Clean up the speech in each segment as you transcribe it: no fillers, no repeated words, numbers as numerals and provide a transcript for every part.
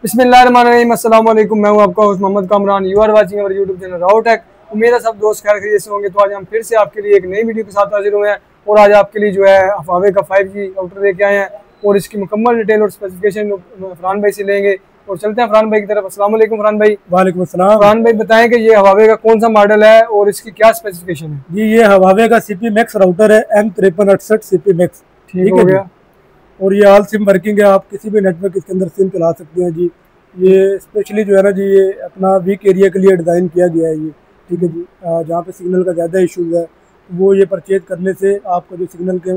बिस्मिल्लाहिर्रहमानिर्रहीम, अस्सलाम वालेकुम। मैं हूं आपका host Mohammad Kamran. You are watching our YouTube channel Rao tech. उम्मीद है सब दोस्त खैर खैरियत से होंगे। तो आज हम फिर से आपके लिए एक नई वीडियो के साथ हाजिर हुए हैं और आज आपके लिए जो है हवावे का 5G राउटर लेके आए हैं और इसकी मुकम्मल डिटेल और स्पेसिफिकेशन फरहान भाई से लेंगे और चलते हैं फरहान भाई की तरफ। अस्सलाम वालेकुम फरहान भाई। वालेकुम अस्सलाम। फरहान भाई बताएं कि ये हवावे का कौन सा मॉडल है और इसकी क्या स्पेसिफिकेशन है? जी ये हवावे का CP मैक्स राउटर है, M5368 CP मैक्स। ठीक हो गया। और ये ऑल सिम वर्किंग है, आप किसी भी नेटवर्क इसके अंदर सिम चला सकते हैं जी। ये स्पेशली जो है ना जी, ये अपना वीक एरिया के लिए डिज़ाइन किया गया है ये, ठीक है जी। जहाँ पे सिग्नल का ज़्यादा इशूज़ है वो ये परचेज करने से आपका जो सिग्नल के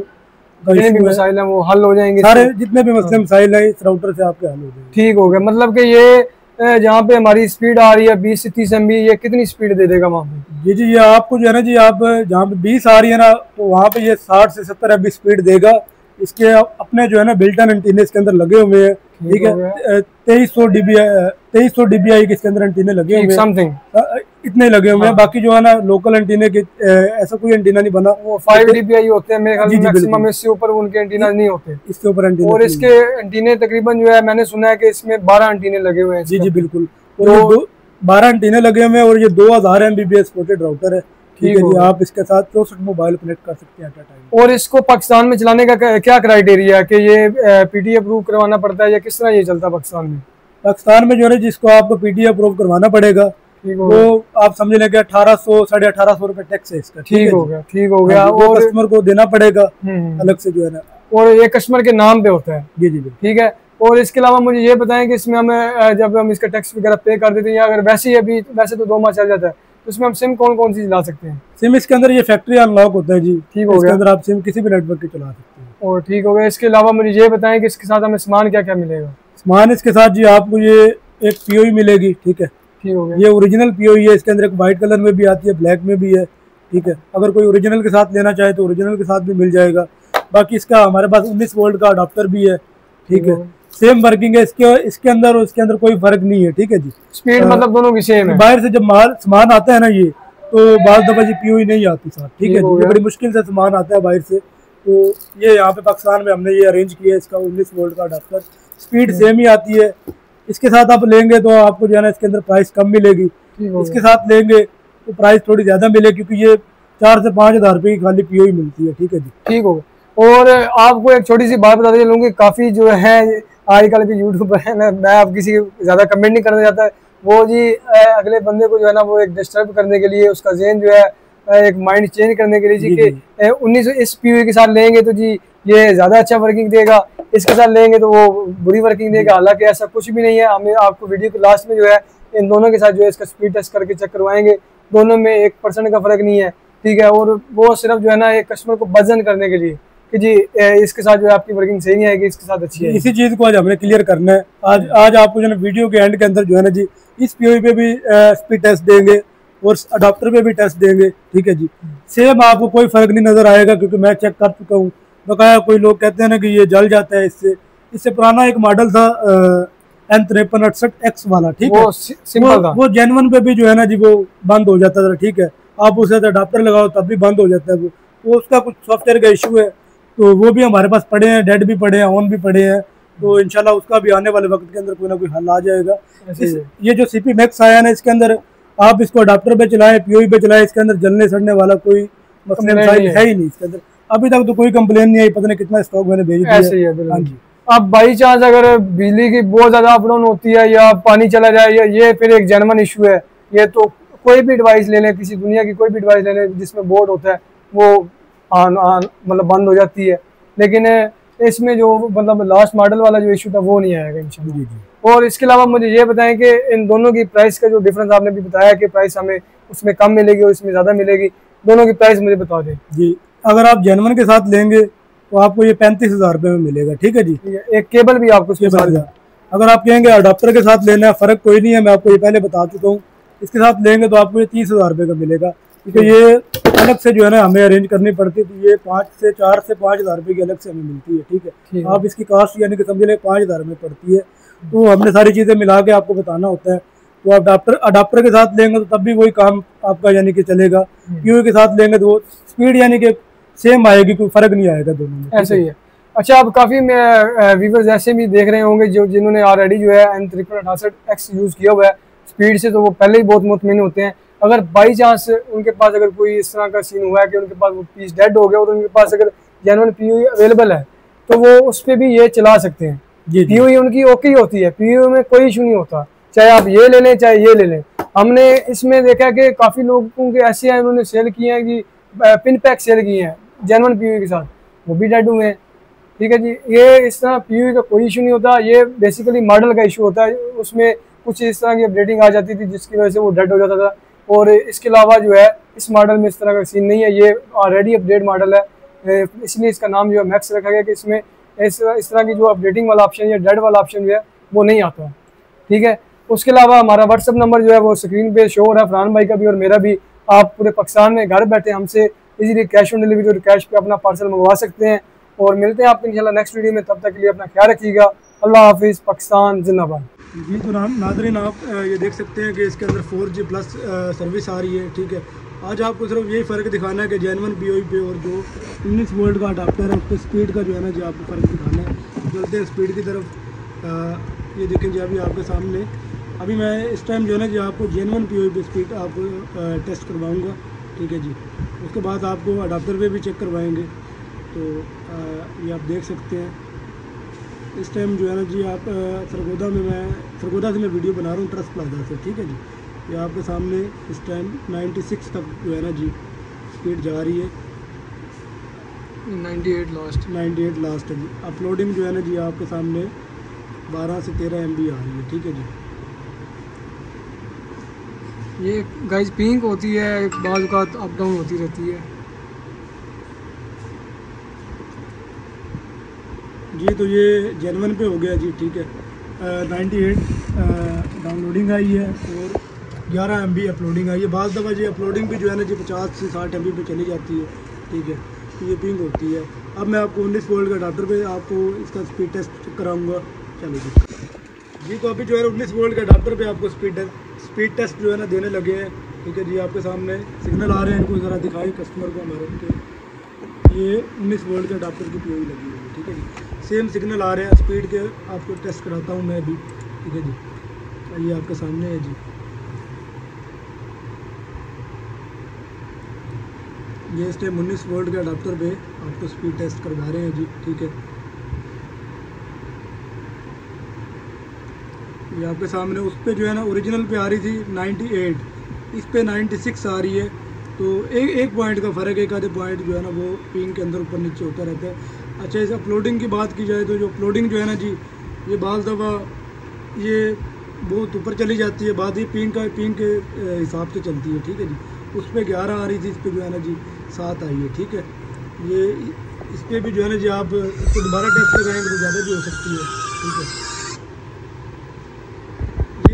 जितने भी मसाइल हैं वो हल हो जाएंगे, सारे जितने भी मसले मसाइल हैं इस राउटर से आपके हल हो जाएंगे। ठीक हो गया। मतलब कि ये जहाँ पे हमारी स्पीड आ रही है 20 से 30 MB, ये कितनी स्पीड दे देगा वहाँ पे? जी ये आपको जो है ना जी, आप जहाँ पे 20 आ रही है ना तो वहाँ पे ये 60 से 70 MB स्पीड देगा। इसके अपने जो है ना बिल्टन एंटीने इसके अंदर लगे हुए हैं, ठीक है। 2300 dBi के इसके अंदर एंटीने लगे हुए हैं, समथिंग इतने लगे हुए हैं। बाकी जो है ना लोकल एंटीने के ऐसा कोई एंटीना नहीं बना, वो 5 dBi होते हैं मेरे ख्याल में मैक्सिमम। इससे ऊपर उनके एंटीना नहीं होते, इसके ऊपर एंटीना। और इसके एंटीने तकरीबन जो है मैंने सुना है कि इसमें 12 एंटीने लगे हुए हैं। जी बिल्कुल, और 12 एंटीने लगे हुए हैं और ये 2000 MBPS सपोर्टेड राउटर है, ठीक है जी। आप इसके साथ 64 मोबाइल कनेक्ट कर सकते हैं एट अ टाइम। और इसको पाकिस्तान में चलाने का क्या क्राइटेरिया है कि ये PTA अप्रूव करवाना पड़ता है या किस तरह ये चलता है पाकिस्तान में? पाकिस्तान में जो है जिसको आपको PTA अप्रूव करवाना पड़ेगा वो आप समझ लेंगे 1800 साढ़े 1800 रुपए टैक्स है इसका। ठीक हो गया, ठीक हो गया। और कस्टमर को देना पड़ेगा अलग से जो है ना, और ये कस्टमर के नाम पे होता है। जी ठीक है। और इसके अलावा मुझे ये बताएं कि इसमें हमें जब हम इसका टैक्स वगैरह पे कर देते हैं या अगर वैसे ही अभी वैसे तो 2 माह चल जाता है तो इसमें हम सिम कौन कौन सी चला सकते हैं? सिम इसके अंदर ये फैक्ट्री अनलॉक होता है जी। ठीक हो गया। इसके अंदर आप सिम किसी भी नेटवर्क के चला सकते हैं। और ठीक हो गया। इसके अलावा मुझे ये बताएं कि इसके साथ हमें सामान क्या क्या मिलेगा? सामान इसके साथ जी आपको ये एक POE मिलेगी, ठीक है। ठीक हो गया। ये ओरिजिनल POE है, इसके अंदर एक वाइट कलर में भी आती है, ब्लैक में भी है, ठीक है। अगर कोई ओरिजिनल के साथ लेना चाहे तो ओरिजिनल के साथ भी मिल जाएगा। बाकी इसका हमारे पास 19 वोल्ट का अडाप्टर भी है, ठीक है। सेम वर्किंग है इसके अंदर और इसके अंदर कोई फर्क नहीं है, ठीक है जी। स्पीड मतलब दोनों की सेम है। बाहर से जब सामान आता है ना ये तो बाल दफा जी POE नहीं आती साथ, ठीक है जी। ये बड़ी मुश्किल से सामान आता है बाहर से, तो ये यहाँ पे पाकिस्तान में हमने ये अरेंज किया है। इसका 19 वोल्ट का अडाप्टर, स्पीड सेम ही आती है। इसके साथ आप लेंगे तो आपको जो है ना इसके अंदर प्राइस कम मिलेगी, इसके साथ लेंगे तो प्राइस थोड़ी ज्यादा मिलेगी क्योंकि ये 4 से 5 हज़ार रुपये की खाली POE मिलती है, ठीक है जी। ठीक हो गया। और आपको एक छोटी सी बात बताते चलूँ कि काफ़ी जो है आजकल के यूट्यूबर है ना, मैं आप किसी ज़्यादा कमेंट नहीं करना चाहता, वो जी अगले बंदे को जो है ना वो एक डिस्टर्ब करने के लिए, उसका ज़हन जो है एक माइंड चेंज करने के लिए जी कि 1900 इस POE के साथ लेंगे तो जी ये ज़्यादा अच्छा वर्किंग देगा, इसके साथ लेंगे तो वो बुरी वर्किंग देगा। हालांकि ऐसा कुछ भी नहीं है। हमें आपको वीडियो के लास्ट में जो है इन दोनों के साथ जो है इसका स्पीड टेस्ट करके चेक करवाएंगे। दोनों में 1% का फर्क नहीं है, ठीक है। और वो सिर्फ जो है ना एक कस्टमर को वजन करने के लिए कि जी इसके साथ जो है आपकी वर्किंग सही नहीं आएगी, इसके साथ अच्छी है। इसी चीज़ को आज हमने क्लियर करना है। आज आपको जो है वीडियो के एंड के अंदर जो है ना जी इस POE पे भी स्पीड टेस्ट देंगे और अडाप्टर पे भी टेस्ट देंगे, ठीक है जी। सेम आपको कोई फर्क नहीं नजर आएगा क्योंकि मैं चेक कर चुका हूँ। बकाया कोई लोग कहते हैं ना कि ये जल जाता है इससे पुराना एक मॉडल था M5368X वाला, ठीक है। सिंपल था। वो जेनवन पे भी जो है ना जी वो बंद हो जाता था, ठीक है। आप उसे अडाप्टर लगाओ तब भी बंद हो जाता है वो उसका कुछ सॉफ्टवेयर का इशू है। तो वो भी हमारे पास पड़े हैं, डेड भी पड़े हैं, ऑन भी पड़े हैं। तो इंशाल्लाह उसका भी आने वाले वक्त के अंदर कोई ना कोई हल आ जाएगा। ये जो CP मैक्स आया ना इसके अंदर आप इसको अडाप्टर पे चलाएं, POE पे चलाएं, इसके अंदर जलने सड़ने वाला कोई मसला है ही नहीं। इसके अंदर अभी तक तो कोई कंप्लेन नहीं आई, पता नहीं कितना स्टॉक मैंने भेज दिया है। हाँ जी। अब बाई चांस अगर बिजली की बहुत ज्यादा अप डाउन होती है या पानी चला जाए या ये फिर एक जेन्युइन इशू है। ये तो कोई भी डिवाइस ले लें, किसी दुनिया की कोई भी डिवाइस ले लें जिसमें बोर्ड होता है वो मतलब बंद हो जाती है, लेकिन इसमें जो मतलब लास्ट मॉडल वाला जो इशू था वो नहीं आएगा इंशाल्लाह। और इसके अलावा मुझे ये बताएं कि इन दोनों की प्राइस का जो डिफरेंस आपने भी बताया कि प्राइस हमें उसमें कम मिलेगी और इसमें ज़्यादा मिलेगी, दोनों की प्राइस मुझे बता दें जी। अगर आप जेन्युइन के साथ लेंगे तो आपको ये 35,000 रुपये में मिलेगा, ठीक है जी। एक केबल भी आपको उसके साथ। अगर आप कहेंगे अडाप्टर के साथ लेना है फ़र्क कोई नहीं है, मैं आपको ये पहले बता चुका हूँ। इसके साथ लेंगे तो आपको ये 30,000 रुपये का मिलेगा, क्योंकि ये अलग से जो है ना हमें अरेंज करनी पड़ती है। तो ये 4 से 5 हज़ार रुपये की अलग से हमें मिलती है, ठीक है। आप इसकी कास्ट यानी कि समझ लें 5 हज़ार में पड़ती है। तो हमने सारी चीज़ें मिला के आपको बताना होता है। तो आप अडाप्टर के साथ लेंगे तो तब भी वही काम आपका यानी कि चलेगा। POE के साथ लेंगे तो स्पीड यानी कि सेम आएगी, कोई फर्क नहीं आएगा दोनों में। ऐसे ही है। अच्छा, अब काफ़ी व्यूवर्स ऐसे भी देख रहे होंगे जो जिन्होंने ऑलरेडी जो है N5368X यूज़ किया हुआ है स्पीड से, तो वो पहले ही बहुत मुतमिन होते हैं। अगर बाई चांस उनके पास अगर कोई इस तरह का सीन हुआ है कि उनके पास वो पीस डेड हो गया और उनके पास अगर जेन्युइन POE अवेलेबल है तो वो उस पर भी ये चला सकते हैं। जी जी। POE उनकी ओके ही होती है, POE में कोई इशू नहीं होता, चाहे आप ये ले लें चाहे ये ले लें। हमने इसमें देखा कि काफ़ी लोगों के ऐसे हैं उन्होंने सेल किए हैं कि पिन पैक सेल किए हैं जेन्युइन POE के साथ, वो भी डेड हुए हैं। ठीक है जी, ये इस तरह POE का कोई इशू नहीं होता, ये बेसिकली मॉडल का इशू होता है, उसमें कुछ इस तरह की अपडेटिंग आ जाती थी जिसकी वजह से वो डेड हो जाता था। और इसके अलावा जो है इस मॉडल में इस तरह का सीन नहीं है, ये ऑलरेडी अपडेट मॉडल है, इसलिए इसका नाम जो है मैक्स रखा गया कि इसमें इस तरह की जो अपडेटिंग वाला ऑप्शन या डेड वाला ऑप्शन जो है वो नहीं आता। ठीक है, उसके अलावा हमारा व्हाट्सअप नंबर जो है वो स्क्रीन पे शो हो रहा है, फरहान भाई का भी और मेरा भी। आप पूरे पाकिस्तान में घर बैठे हमसे इजीली कैश ऑन डिलीवरी और कैश पे अपना पार्सल मंगवा सकते हैं। और मिलते हैं आपको इंशाल्लाह नेक्स्ट वीडियो में, तब तक के लिए अपना ख्याल रखिएगा। अल्लाह हाफिज़, पाकिस्तान जिंदाबाद। जी तो नादरीन, आप ये देख सकते हैं कि इसके अंदर 4G प्लस सर्विस आ रही है। ठीक है, आज आपको सिर्फ यही फ़र्क दिखाना है कि जेन्युइन POE पे और जो 19 वोल्ट का अडाप्टर है उस पर स्पीड का जो है ना जी आपको फ़र्क दिखाना है। चलते हैं स्पीड की तरफ। ये देखें जी अभी आपके सामने, अभी मैं इस टाइम जो है ना जी आपको जेन्युइन POE पे स्पीड आपको टेस्ट करवाऊँगा। ठीक है जी, उसके बाद आपको अडाप्टर पे भी चेक करवाएँगे। तो ये आप देख सकते हैं इस टाइम जो है ना जी आप सरगोदा से मैं वीडियो बना रहा हूँ, ट्रस्ट प्लाजा से। ठीक है जी, ये आपके सामने इस टाइम 96 तक जो है ना जी स्पीड जा रही है, 98 लास्ट है जी। अपलोडिंग जो है ना जी आपके सामने 12 से 13 MB आ रही है। ठीक है जी, ये गाइस पिंक होती है, बाज़ औक़ात अप डाउन होती रहती है। जी तो ये जेन्युइन पे हो गया जी। ठीक है, 98 डाउनलोडिंग आई है और 11 MB अपलोडिंग आई है। बाज़ दफ़ा जी अपलोडिंग भी जो है ना जी 50 से 60 MB पे चली जाती है। ठीक है, तो ये पिंग होती है। अब मैं आपको 19 वोल्ट का अडाप्टर पे आपको इसका स्पीड टेस्ट कराऊंगा। चलो जी तो अभी जो है 19 वोल्ट के अडाप्टर पे आपको स्पीड टेस्ट जो है ना देने लगे हैं। ठीक है जी, आपके सामने सिग्नल आ रहे हैं, इनको ज़रा दिखाएं कस्टमर को हमारे के। ये 19 वोल्ट के अडाप्टर की POE लगी हुई है। ठीक है जी, सेम सिग्नल आ रहे हैं स्पीड के, आपको टेस्ट कराता हूँ मैं अभी। ठीक है जी, ये आपके सामने है जी, ये इस टाइम 19 वोल्ट के अडाप्टर पे आपको स्पीड टेस्ट करवा रहे हैं जी। ठीक है, ये आपके सामने उस पर जो है ना ओरिजिनल पे आ रही थी 98, इस पे 96 आ रही है। तो एक पॉइंट का फ़र्क है, एक आधे पॉइंट जो है ना वो पिंग के अंदर ऊपर नीचे होता रहता है। अच्छा, इस अपलोडिंग की बात की जाए तो जो अपलोडिंग जो है ना जी ये बाज़ दफ़ा ये बहुत ऊपर चली जाती है, बाद ही पिंग के हिसाब से चलती है। ठीक है जी, उस पर 11 आ रही थी, इस पर जो है ना जी 7 आई है। ठीक है, ये इस पर भी जो है ना जी आप इसको दोबारा टेस्ट लगाएंगे तो ज़्यादा भी हो सकती है। ठीक है।